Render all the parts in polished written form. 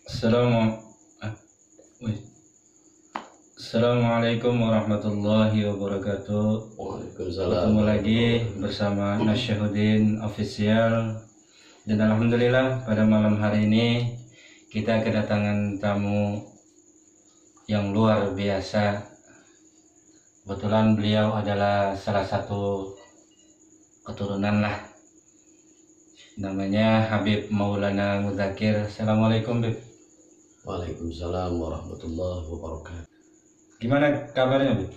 Assalamu- ah, wih. Assalamualaikum warahmatullahi wabarakatuh. Waalaikumsalam. Ketemu lagi bersama Nasyahudin Official. Dan alhamdulillah pada malam hari ini kita kedatangan tamu yang luar biasa. Kebetulan beliau adalah salah satu keturunan lah. Namanya Habib Maulana Muzakir. Assalamualaikum, Bib. Waalaikumsalam warahmatullahi wabarakatuh. Gimana kabarnya, Bib?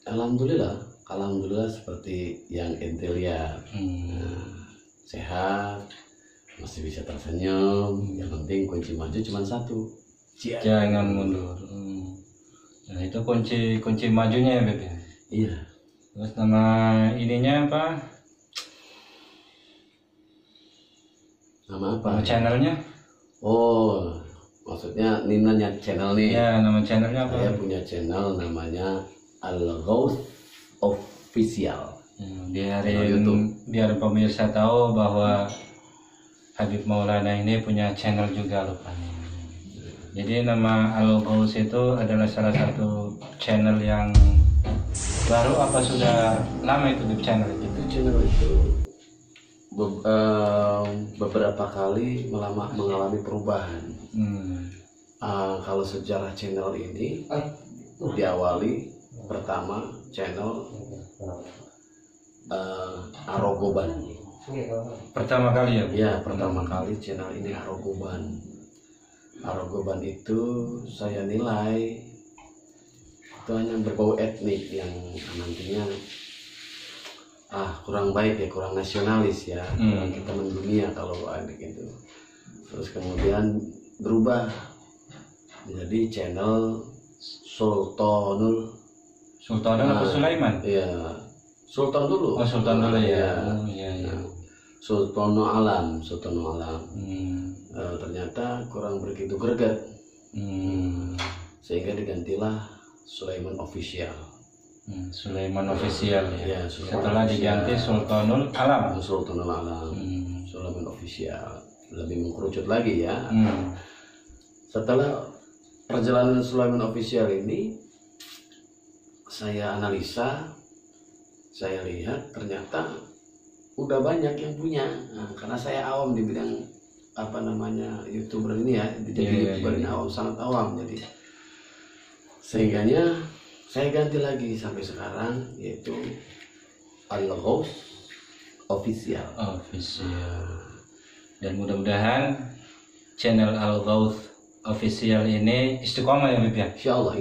Alhamdulillah seperti yang ente lihat. Sehat, masih bisa tersenyum. Yang penting kunci maju cuma satu. Jangan mundur. Nah, itu kunci majunya ya, Beb. Iya. Terus nama ininya apa? Nama apa? Nama channelnya? Oh, maksudnya Nina channel nih. Ya, nama channelnya apa? Saya punya channel namanya Al-Ghaus Official. Biar pemirsa tahu bahwa Habib Maulana ini punya channel juga rupanya. Jadi nama Al-Ghaus itu adalah salah satu channel yang baru apa sudah lama itu di channel itu? Channel itu beberapa kali mengalami perubahan. Kalau sejarah channel ini diawali pertama channel Arogoban. Pertama kali ya? Ya, pertama kali channel ini Arogoban. Arogoban itu saya nilai itu hanya berbau etnik yang nantinya kurang baik ya, kurang nasionalis ya, kurang kita mendunia kalau etnik itu. Terus kemudian berubah menjadi channel Sultanul apa Sulaiman? Iya, Sultan dulu. Oh, Sultan dulu ya. Iya. Sultanul Alam. Ternyata kurang begitu greget. Sehingga digantilah Sulaiman Official. Sulaiman Official ya. Setelah Official. diganti Sultanul Alam. Sultanul Alam. Sulaiman Official. Lebih mengkerucut lagi ya. Setelah perjalanan Sulaiman Official ini, saya analisa, saya lihat ternyata udah banyak yang punya. Karena saya awam di bidang YouTuber ini ya, jadi YouTuber ini awam, sangat awam. Jadi sehingganya saya ganti lagi sampai sekarang, yaitu Al-Ghaus Official. Dan mudah-mudahan channel Al-Ghaus Official ini istiqomah ya, Bib ya. Insya Allah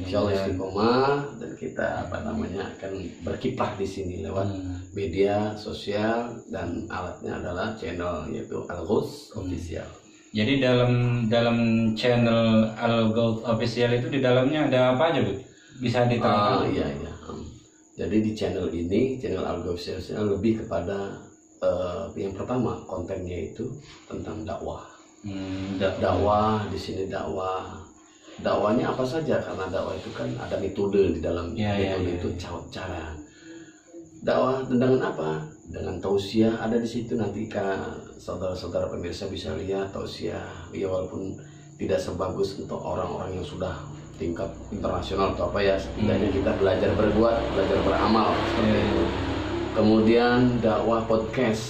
istiqomah, dan kita akan berkiprah di sini lewat media sosial, dan alatnya adalah channel yaitu Al-Ghaus Official. Jadi dalam channel Al-Ghaus Official itu di dalamnya ada apa aja, Bib? Bisa diterangkan? Iya. Jadi di channel ini, channel Al-Ghaus Official lebih kepada yang pertama kontennya itu tentang dakwah. Dakwah di sini dakwahnya apa saja, karena dakwah itu kan ada metode di dalamnya. Metode itu cara dakwah dengan apa? Dengan tausiah ada di situ. Nanti saudara-saudara pemirsa bisa lihat tausiah. Ya, walaupun tidak sebagus untuk orang-orang yang sudah tingkat internasional atau apa ya, setidaknya kita belajar berbuat, belajar beramal seperti itu. Kemudian dakwah podcast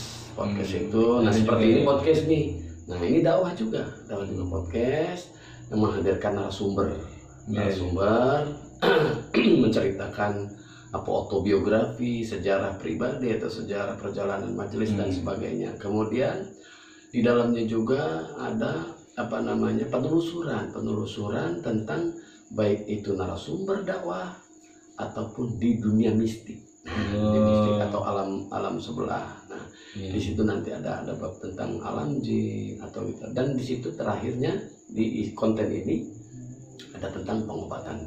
itu, seperti ini podcast nih. Nah, ini dakwah juga podcast yang menghadirkan narasumber menceritakan autobiografi, sejarah pribadi atau sejarah perjalanan majelis dan sebagainya. Kemudian di dalamnya juga ada penelusuran tentang baik itu narasumber dakwah ataupun di dunia mistik. Di mistik atau alam sebelah. Nah, di situ nanti ada bab tentang alam jin atau gitu. Dan di situ terakhirnya di konten ini ada tentang pengobatan.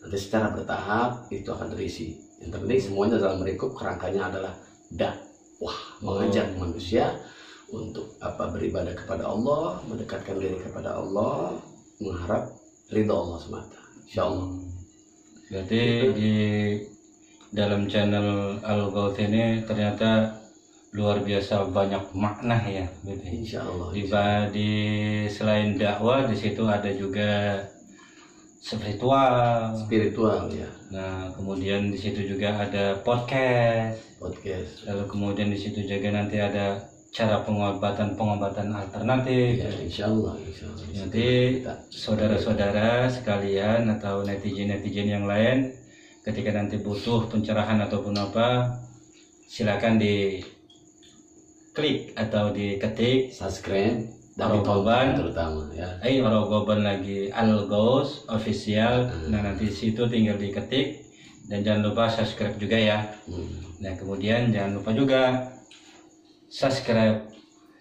Nanti secara bertahap itu akan terisi. Yang penting semuanya dalam merekup kerangkanya adalah dakwah, mengajak manusia untuk beribadah kepada Allah, mendekatkan diri kepada Allah, mengharap ridha Allah semata. Insyaallah. Berarti di dalam channel Al-Ghaus ini ternyata luar biasa banyak makna ya, Beb. Insya Allah. Di selain dakwah di situ ada juga spiritual. Spiritual ya. Nah, kemudian di situ juga ada podcast. Podcast. Lalu kemudian di situ juga nanti ada cara pengobatan alternatif. Ya, insya Allah. Nanti saudara-saudara sekalian atau netizen yang lain, ketika nanti butuh pencerahan ataupun apa, silakan diklik atau diketik subscribe dan Orogoban terutama ya. Orogoban lagi Al-Ghaus official. Nah, nanti di situ tinggal diketik dan jangan lupa subscribe juga ya. Nah, kemudian jangan lupa juga subscribe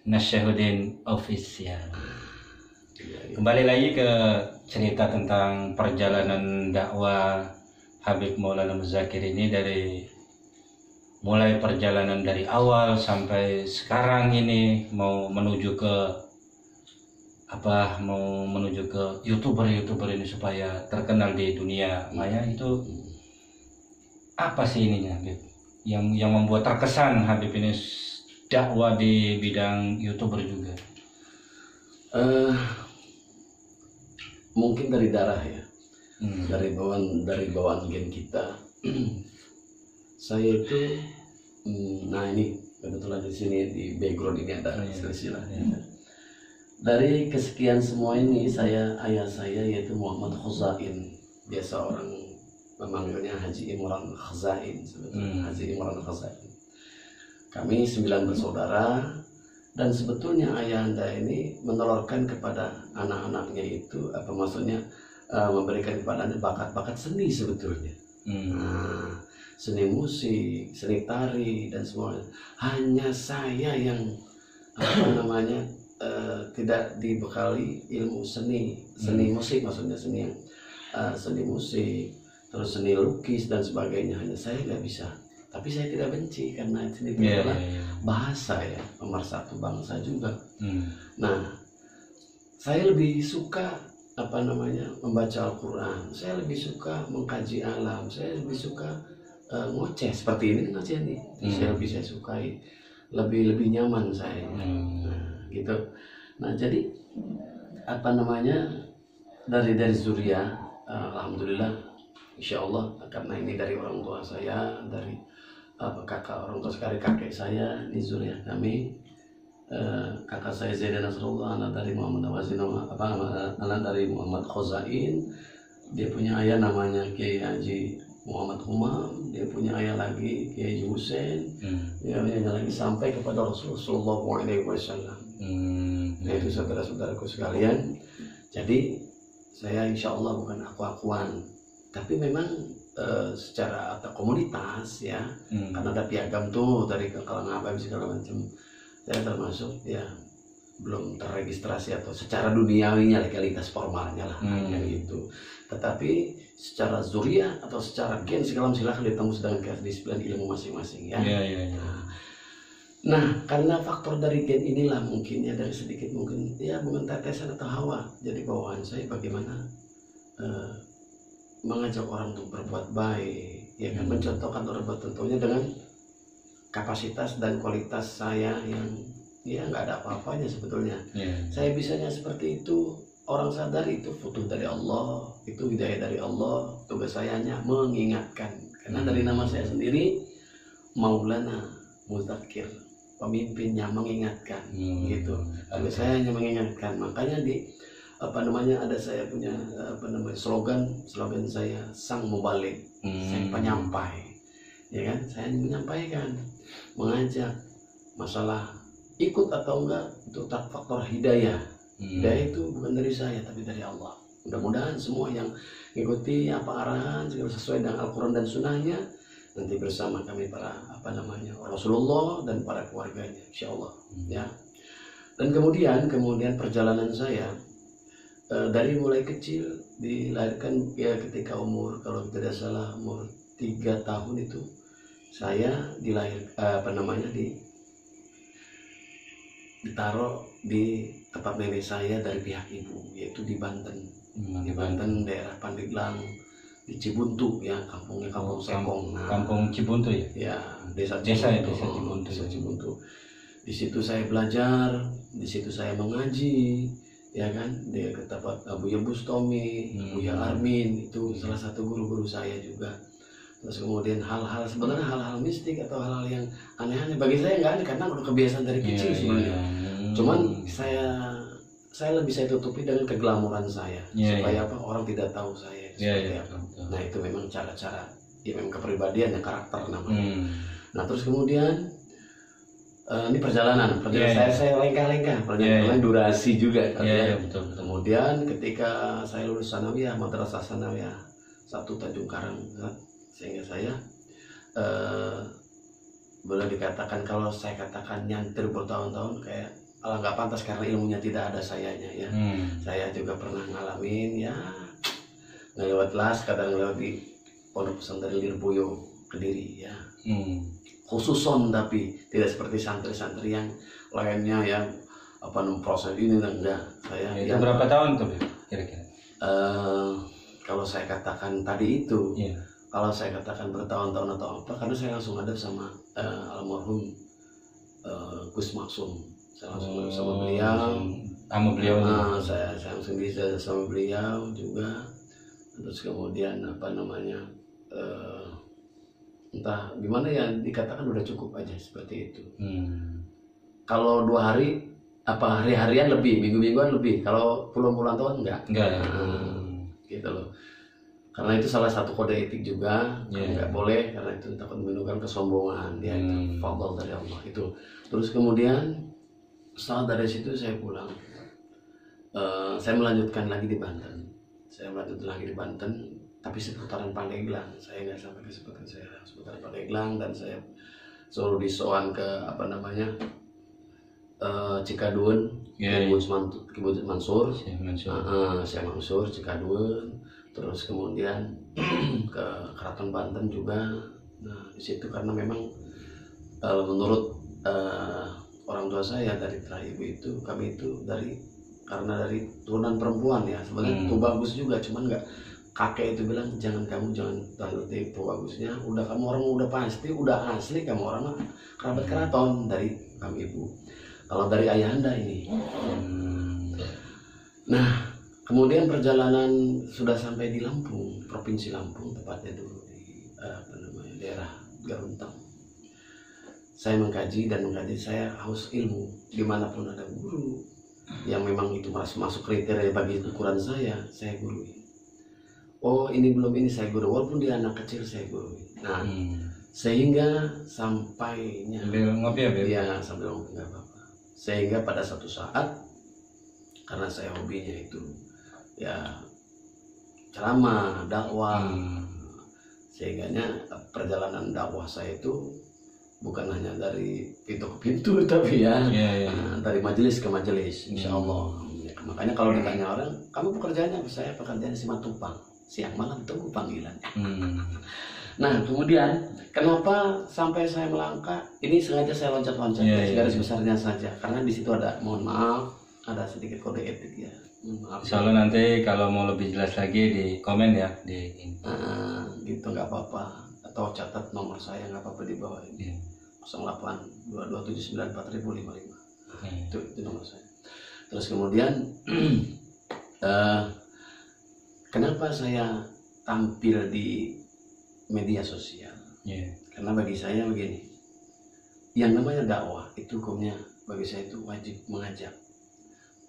Nasyahudin official. Kembali lagi ke cerita tentang perjalanan dakwah Habib Maulana Muzakir ini, dari mulai perjalanan dari awal sampai sekarang ini mau menuju ke YouTuber ini supaya terkenal di dunia maya. Itu apa sih ininya, Habib, yang membuat terkesan Habib ini dakwah di bidang YouTuber juga? Mungkin dari darah ya, dari bawaan gen kita. Saya itu, nah ini kebetulan di sini di background ini ada silsilah. Dari kesekian semua ini, ayah saya yaitu Muhammad Khuzain, biasa orang memanggilnya Haji Imran Khuzain, sebetulnya Haji Imran Khuzain. Kami 9 bersaudara, dan sebetulnya ayahanda ini menelurkan kepada anak-anaknya itu, apa maksudnya, memberikan kepadanya bakat-bakat seni sebetulnya. Seni musik, seni tari dan semuanya. Hanya saya yang tidak dibekali ilmu seni musik, maksudnya seni musik, terus seni lukis dan sebagainya. Hanya saya nggak bisa. Tapi saya tidak benci, karena ini adalah bahasa ya, pemersatu bangsa juga. Nah, saya lebih suka membaca Al-Quran. Saya lebih suka mengkaji alam. Saya lebih suka ngoceh seperti ini kan, ngoceh nih. Saya sukai, lebih nyaman saya. Nah, gitu. Nah, jadi dari Zuriya, alhamdulillah, insya Allah, karena ini dari orang tua saya, dari orang tua sekali kakek saya di Zuriya kami. Kakak saya Zaidan Nasrullah, anak dari Muhammad anak dari Muhammad Khuzain. Dia punya ayah namanya Kiai Haji Muhammad Humam. Dia punya ayah lagi Kiai Haji Hussein. Dia punya lagi sampai kepada Rasulullah SAW. Nah, itu saudara-saudaraku sekalian. Jadi saya insya Allah bukan aku-akuan, tapi memang secara atau komunitas ya, karena ada piagam tuh dari kalangan apa segala macam. Saya termasuk ya belum terregistrasi atau secara duniawinya, legalitas formalnya lah, kayak gitu. Tetapi secara zuriyah atau secara gen segala silahkan ditembus dengan kedisiplinan ilmu masing-masing ya. Nah, karena faktor dari gen inilah mungkin ya, dari sedikit mungkin ya, bukan tetesan atau hawa, jadi bawaan saya bagaimana mengajak orang untuk berbuat baik, ya kan, mencontohkan orang berbuat, tentunya dengan kapasitas dan kualitas saya yang ya nggak ada apa-apanya sebetulnya. Saya bisanya seperti itu, orang sadar itu futuh dari Allah, itu hidayah dari Allah. Tugas saya hanya mengingatkan, karena dari nama saya sendiri Maulana Muzakir, pemimpinnya mengingatkan, gitu. Tugas saya hanya mengingatkan. Makanya ada saya punya slogan saya, sang mubalik, sang penyampai, ya kan. Saya menyampaikan, mengajak, masalah ikut atau enggak itu faktor hidayah. Hidayah itu bukan dari saya tapi dari Allah. Mudah-mudahan semua yang ikuti arahan segala sesuai dengan Al-Quran dan Sunnahnya, nanti bersama kami para Rasulullah dan para keluarganya, insya Allah ya. Dan kemudian perjalanan saya dari mulai kecil, dilahirkan ya ketika umur, kalau tidak salah umur 3 tahun itu saya ditaruh di tempat nenek saya dari pihak ibu, yaitu di Banten. Di Banten, daerah Pandeglang, di Cibuntu ya, kampungnya Kampung Sekong. Nah, Kampung Cibuntu ya? Ya, desa Cibuntu. Desa Cibuntu. Di situ saya belajar, di situ saya mengaji, ya kan, dia ke tempat Buya Bustomi, Buya Armin, itu salah satu guru-guru saya juga. Terus kemudian hal-hal sebenarnya hal-hal mistik atau hal-hal yang aneh-aneh bagi saya nggak aneh karena udah kebiasaan dari kecil sebenarnya. Cuman saya lebih saya tutupi dengan keglamuran saya supaya apa orang tidak tahu saya seperti apa. Nah itu memang cara-cara ya memang kepribadian ya, karakter namanya. Nah terus kemudian ini perjalanan saya lengkah-lengkah perjalanan durasi juga kan betul. Kemudian ketika saya lulus sanawiyah, madrasah sanawiyah 1 Tanjung Karang, sehingga saya boleh dikatakan kalau saya katakan nyantir bertahun-tahun kayak ala nggak pantas karena ilmunya tidak ada sayanya ya. Saya juga pernah ngalamin ya ngelewat las, kadang lewat di pondok pesantren Lirboyo Kediri ya. Khususon tapi tidak seperti santri-santri yang lainnya yang apa proses ini enggak. Saya itu berapa tahun tuh kira-kira? Kalau saya katakan tadi itu, kalau saya katakan bertahun-tahun atau apa, karena saya langsung hadap sama almarhum Gus Maksum. Saya langsung hadap sama beliau. Saya langsung bisa sama beliau juga. Terus kemudian apa namanya? Entah gimana ya, dikatakan udah cukup aja seperti itu. Kalau 2 hari apa hari-harian lebih, minggu-mingguan lebih, kalau puluhan tahun enggak gitu loh, karena itu salah satu kode etik juga. Enggak boleh, karena itu takut menimbulkan kesombongan ya. Itu fadl dari Allah itu. Terus kemudian setelah dari situ saya pulang, saya melanjutkan lagi di Banten. Tapi seputaran Pandeglang. Saya nggak sampai ke seputaran Pandeglang, dan saya selalu disoan ke apa namanya Cikadun, Kibuts Mansur, Syekh Mansur Cikadun, terus kemudian ke Keraton Banten juga. Nah di situ karena memang menurut orang tua saya dari ibu itu, kami itu karena dari turunan perempuan ya, sebenarnya itu bagus juga, cuman nggak. Kakek itu bilang jangan takuti bagusnya, udah kamu orang udah pasti udah asli kamu orang kerabat keraton dari kami ibu. Kalau dari ayahanda ini. Nah kemudian perjalanan sudah sampai di Lampung, provinsi Lampung tepatnya dulu di daerah Garuntang. Saya mengkaji, saya haus ilmu dimanapun ada guru yang memang itu masuk kriteria bagi ukuran saya gurui. Oh ini belum ini saya guru, walaupun dia anak kecil saya guru. Nah sehingga sampainya sambil ngopi ya sambil ngopi nggak apa-apa. Sehingga pada satu saat karena saya hobinya itu ya ceramah, dakwah, sehingganya perjalanan dakwah saya itu bukan hanya dari pintu ke pintu tapi dari majelis ke majelis, insya Allah. Makanya kalau ditanya orang, kamu pekerjaannya apa? Saya pekerjaan si Matupang, siang malam tunggu panggilan. Nah kemudian kenapa sampai saya melangkah? Ini sengaja saya loncat-loncat garis besarnya saja, karena di situ ada, mohon maaf, ada sedikit kode etik ya. Soalnya nanti kalau mau lebih jelas lagi di komen ya di gitu nggak apa-apa, atau catat nomor saya nggak apa-apa di bawah ini. 0822794055. Itu nomor saya. Terus kemudian kenapa saya tampil di media sosial? Karena bagi saya begini, yang namanya dakwah itu hukumnya bagi saya itu wajib mengajak.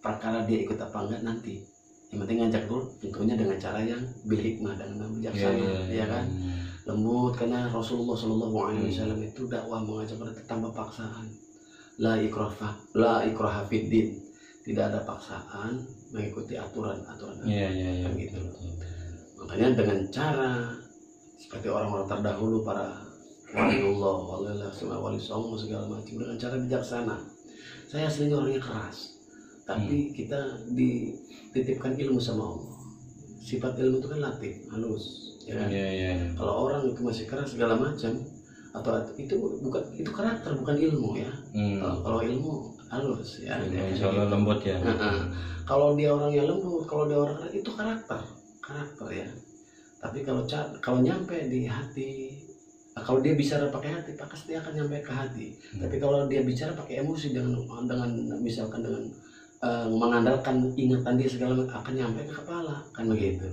Perkara dia ikut apa enggak nanti, yang penting ngajak dulu, tentunya dengan cara yang bil hikmah dan bijaksana, ya kan, lembut. Karena Rasulullah SAW itu dakwah mengajak pada tanpa paksaan, la ikraha fid din, tidak ada paksaan, mengikuti aturan kan gitu. Makanya dengan cara seperti orang-orang terdahulu, para waliullah, wali songo segala macam, dengan cara bijaksana. Saya aslinya orangnya keras, tapi kita dititipkan ilmu sama Allah. Sifat ilmu itu kan latif, halus, ya kan? Kalau orang itu masih keras segala macam, atau itu karakter, bukan ilmu ya. Kalau ilmu halus ya. Kalau lembut ya. Kalau dia orang yang lembut, kalau dia orang itu karakter ya. Tapi kalau nyampe di hati, kalau dia bicara pakai hati, pasti dia akan nyampe ke hati. Tapi kalau dia bicara pakai emosi dengan misalkan dengan mengandalkan ingatan dia segala macam, akan nyampe ke kepala, kan begitu.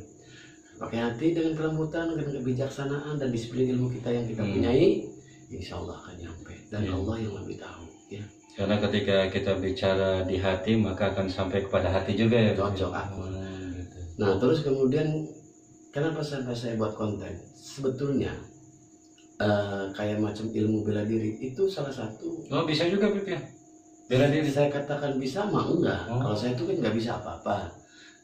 Pakai hati dengan kelembutan, dengan kebijaksanaan dan disiplin ilmu kita yang kita punyai, insya Allah akan nyampe. Dan Allah yang lebih tahu. Ya. Karena ketika kita bicara di hati, maka akan sampai kepada hati juga ya. Cocok aku. Gitu. Nah terus kemudian, kenapa sampai saya buat konten? Sebetulnya kayak macam ilmu bela diri itu salah satu. Oh bisa juga Bib ya? Bela diri? Saya katakan bisa mah enggak. Kalau saya itu kan nggak bisa apa-apa.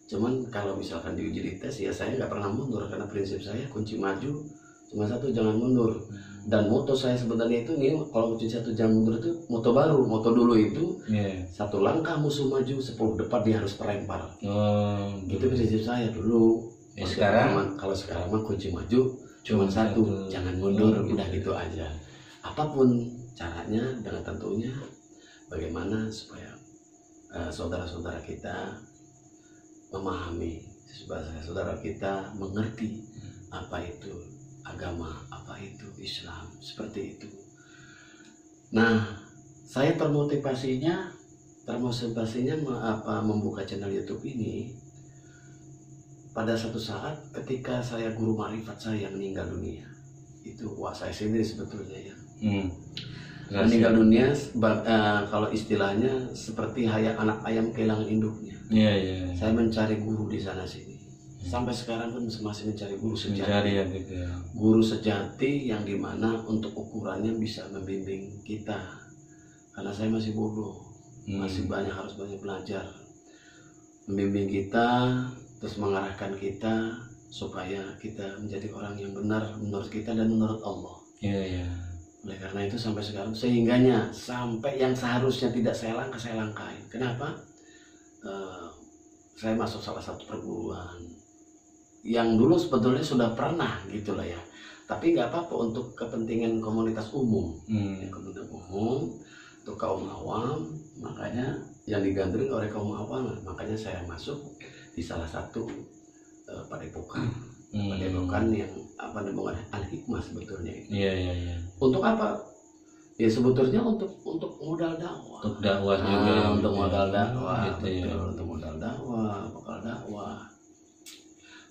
Cuman kalau misalkan diuji di tes ya saya nggak pernah mundur, karena prinsip saya kunci maju cuma satu, jangan mundur. Dan moto saya sebenarnya itu nih, kalau kunci satu jangan mundur itu moto baru. Moto dulu itu satu langkah musuh maju, 10 depan dia harus perempar. Itu prinsip saya dulu. Sekarang kalau sekarang mah kunci maju cuma satu, jangan mundur, udah gitu aja. Apapun caranya, dengan tentunya bagaimana supaya saudara-saudara kita memahami, saudara kita mengerti apa itu agama, apa itu Islam, seperti itu. Nah, saya termotivasinya membuka channel YouTube ini pada satu saat ketika saya guru marifat saya meninggal dunia. Itu saya sendiri sebetulnya ya. Meninggal dunia, kalau istilahnya seperti anak ayam kehilangan induknya. Saya mencari guru di sana sini. Sampai sekarang pun masih mencari guru sejati. Guru sejati yang dimana untuk ukurannya bisa membimbing kita. Karena saya masih bodoh, masih harus banyak belajar. Membimbing kita, terus mengarahkan kita supaya kita menjadi orang yang benar menurut kita dan menurut Allah. Oleh karena itu sampai sekarang, sehingganya sampai yang seharusnya tidak saya langkahin. Kenapa? Saya masuk salah satu perguruan yang dulu sebetulnya sudah pernah gitulah ya. Tapi nggak apa-apa untuk kepentingan komunitas umum, komunitas umum untuk kaum awam. Makanya yang digandrungi oleh kaum awam, makanya saya masuk di salah satu padepokan. Padepokan yang namanya Al-Hikmah sebetulnya itu. Untuk apa? Ya sebetulnya untuk modal dakwah. Untuk dakwah juga. Untuk modal dakwah. Gitu, untuk modal dakwah, bekal dakwah.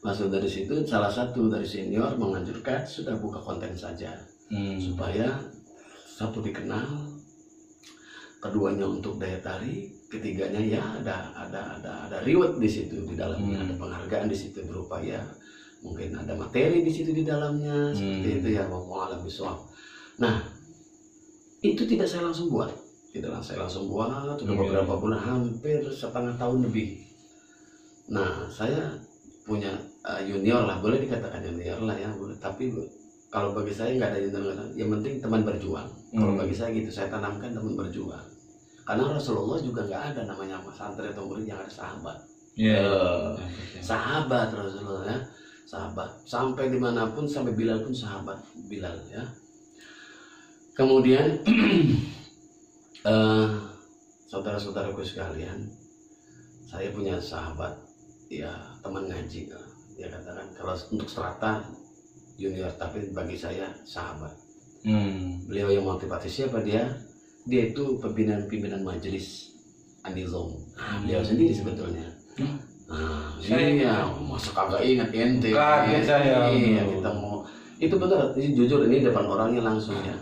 Masuk dari situ, salah satu dari senior menganjurkan sudah buka konten saja, supaya satu dikenal, keduanya untuk daya tarik, ketiganya ya ada reward di situ, di dalamnya ada penghargaan di situ berupa ya mungkin ada materi di situ di dalamnya, seperti itu ya, wallahu a'lam bishawab. Nah itu tidak saya langsung buat, sudah beberapa bulan, hampir setengah tahun lebih. Nah saya punya junior lah, boleh dikatakan junior lah ya, boleh. Tapi kalau bagi saya nggak ada junior, yang penting teman berjuang. Kalau bagi saya gitu, saya tanamkan teman berjuang. Karena Rasulullah juga nggak ada namanya santri atau murid yang ada sahabat. Sahabat Rasulullah ya, sahabat. Sampai dimanapun, sampai Bilal pun sahabat Bilal ya. Kemudian saudara-saudaraku sekalian, saya punya sahabat ya, teman ngaji, dia katakan kalau untuk strata junior, tapi bagi saya sahabat. Beliau yang motivasi siapa dia itu pimpinan majelis An-Nizam. Beliau sendiri sebetulnya. Iya, masa kagak ingat ente. Kaget saya. Iya, kita mau itu benar, ini jujur, ini depan orangnya langsung ya.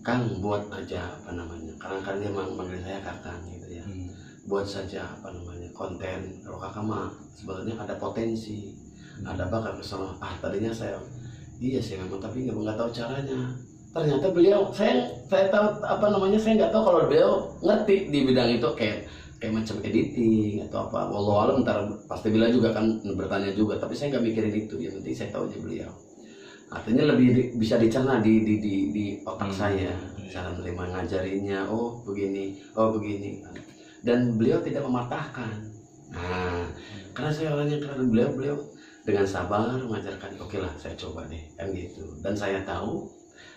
Kang, buat aja karena kan dia manggil saya kakang gitu ya. Buat saja konten. Kalau kakak mah sebenarnya ada potensi, ada bakat kesana. Tadinya saya iya sih memang, tapi nggak tahu caranya. Ternyata beliau, saya tahu saya nggak tahu kalau beliau ngerti di bidang itu, kayak macam editing atau apa. Wallahu alam, ntar pasti beliau juga kan bertanya juga, tapi saya nggak mikirin itu. Yang penting saya tahu aja beliau. Artinya lebih bisa dicerna di otak saya, cara menerima ngajarinya. Oh begini. Dan beliau tidak mematahkan. Karena saya orangnya keren, beliau dengan sabar mengajarkan. Oke lah, saya coba deh, kan gitu. Dan saya tahu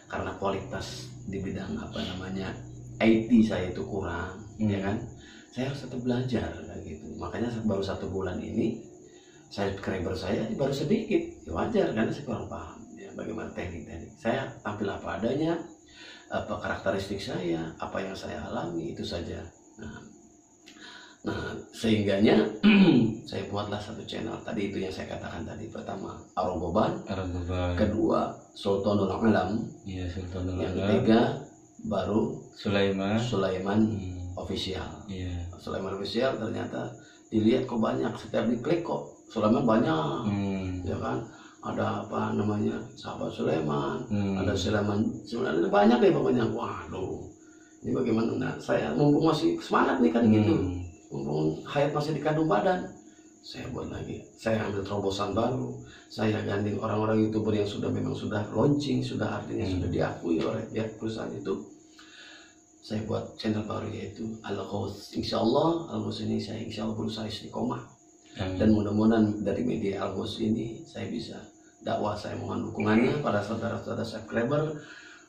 karena kualitas di bidang IT saya itu kurang, ya kan. Saya harus tetap belajar, kan gitu. Makanya baru 1 bulan ini subscriber saya baru sedikit, ya wajar karena saya kurang paham ya bagaimana teknik-teknik. Saya tampil apa adanya, apa karakteristik saya, apa yang saya alami, itu saja. Nah sehingganya saya buatlah satu channel tadi itu yang saya katakan tadi. Pertama Arogoban, kedua Sultanul Alam, ya, yang ketiga baru Sulaiman Official. Sulaiman Official ternyata dilihat kok banyak, setiap diklik kok Sulaiman banyak, ya kan? Ada apa namanya, sahabat Sulaiman, ada Sulaiman banyak deh pokoknya. Waduh, ini bagaimana? Nah, saya mumpung masih semangat nih kan gitu, mumpung hayat masih dikandung badan, saya buat lagi. Saya ambil terobosan baru, saya gandeng orang-orang YouTuber yang memang sudah launching, sudah artinya sudah diakui oleh pihak perusahaan itu. Saya buat channel baru yaitu Al-Ghaus. Insya Allah Al-Ghaus ini saya insya Allah berusaha istiqomah. Dan mudah-mudahan dari media Al-Ghaus ini saya bisa dakwah. Saya mohon dukungannya pada saudara-saudara subscriber.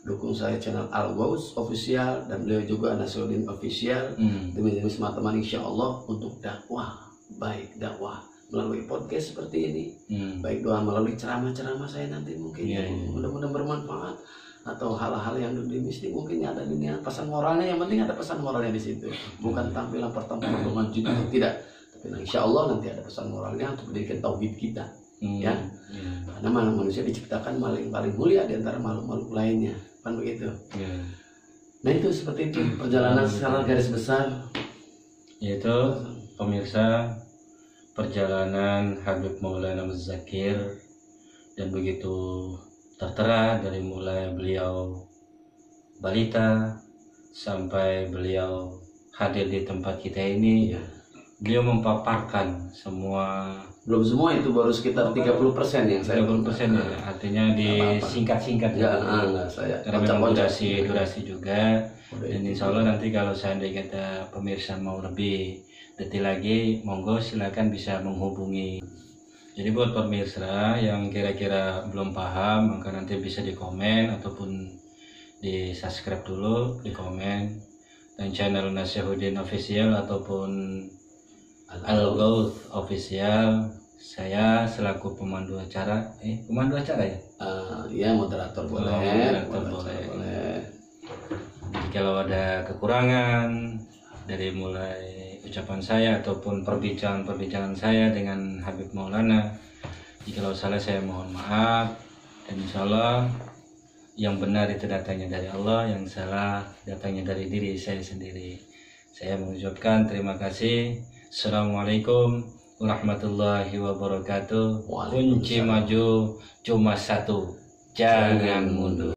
Dukung saya channel Al-Ghaus Official dan beliau juga Nasruddin Official. Demi teman-teman insya Allah untuk dakwah, baik dakwah melalui podcast seperti ini, baik doa melalui ceramah-ceramah saya nanti mungkin mudah-mudahan bermanfaat, atau hal-hal yang dunia mistik mungkin ada dunia pesan moralnya. Yang penting ada pesan moralnya di situ, bukan tampilan pertempuran dengan jin, tidak. Tapi insya Allah nanti ada pesan moralnya untuk mendidikan tauhid kita, ya. Karena manusia diciptakan paling mulia di antara makhluk-makhluk lainnya, kan begitu. Nah itu seperti itu perjalanan secara garis besar. Yaitu pemirsa, perjalanan Habib Maulana Muzakir, dan begitu tertera dari mulai beliau balita sampai beliau hadir di tempat kita ini. Beliau memaparkan semua, belum semua itu, baru sekitar 30% yang saya 30% ya, artinya disingkat-singkat ya. Karena memang durasi juga. Dan insya Allah nanti kalau seandainya kita pemirsa mau lebih detail lagi, monggo silakan bisa menghubungi. Jadi buat pemirsa yang kira-kira belum paham, maka nanti bisa di komen ataupun di subscribe dulu, di komen. Dan channel Nasruddin Official ataupun Al-Ghaus Official, saya selaku pemandu acara ya? Ya moderator boleh. Boleh. Kalau ada kekurangan dari mulai ucapan saya ataupun perbincangan saya dengan Habib Maulana, jikalau salah saya mohon maaf, dan insya Allah yang benar itu datangnya dari Allah, yang salah datangnya dari diri saya sendiri. Saya mengucapkan terima kasih. Assalamualaikum warahmatullahi wabarakatuh. Kunci maju cuma satu, jangan mundur.